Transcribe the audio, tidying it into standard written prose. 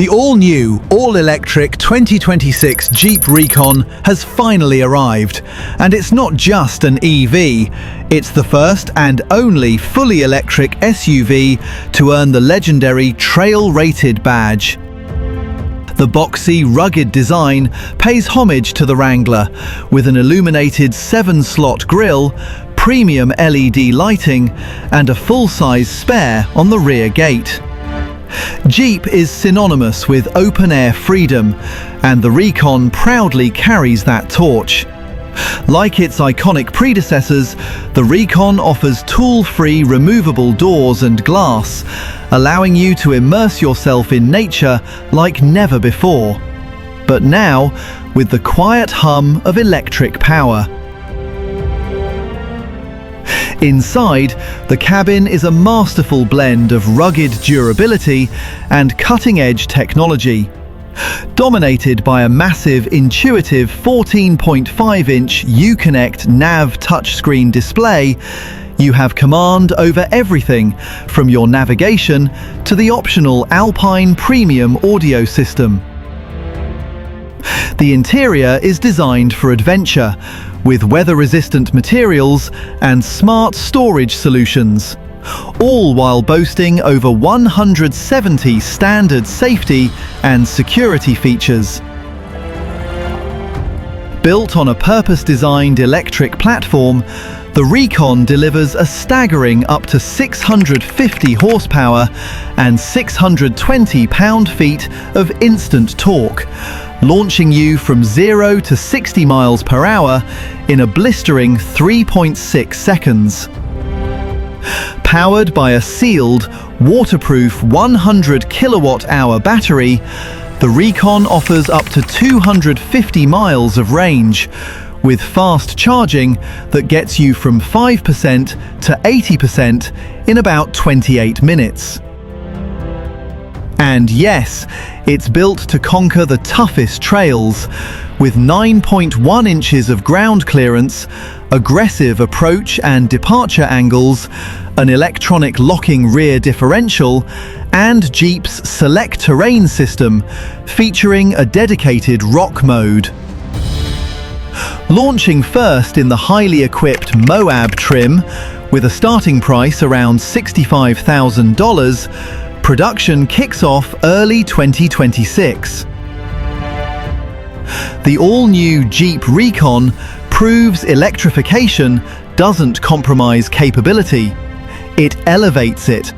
The all-new, all-electric 2026 Jeep Recon has finally arrived. And it's not just an EV, it's the first and only fully electric SUV to earn the legendary Trail-Rated badge. The boxy, rugged design pays homage to the Wrangler, with an illuminated 7-slot grille, premium LED lighting, and a full-size spare on the rear gate. Jeep is synonymous with open-air freedom, and the Recon proudly carries that torch. Like its iconic predecessors, the Recon offers tool-free removable doors and glass, allowing you to immerse yourself in nature like never before. But now, with the quiet hum of electric power. Inside, the cabin is a masterful blend of rugged durability and cutting-edge technology. Dominated by a massive, intuitive 14.5-inch Uconnect nav touchscreen display, you have command over everything from your navigation to the optional Alpine Premium audio system. The interior is designed for adventure, with weather-resistant materials and smart storage solutions, all while boasting over 170 standard safety and security features. Built on a purpose-designed electric platform, the Recon delivers a staggering up to 650 horsepower and 620 pound-feet of instant torque, launching you from 0 to 60 miles per hour in a blistering 3.6 seconds. Powered by a sealed, waterproof 100 kilowatt-hour battery, the Recon offers up to 250 miles of range, with fast charging that gets you from 5% to 80% in about 28 minutes. And yes, it's built to conquer the toughest trails, with 9.1 inches of ground clearance, aggressive approach and departure angles, an electronic locking rear differential, and Jeep's Select Terrain system, featuring a dedicated rock mode. Launching first in the highly equipped Moab trim, with a starting price around $65,000, production kicks off early 2026. The all-new Jeep Recon proves electrification doesn't compromise capability. It elevates it,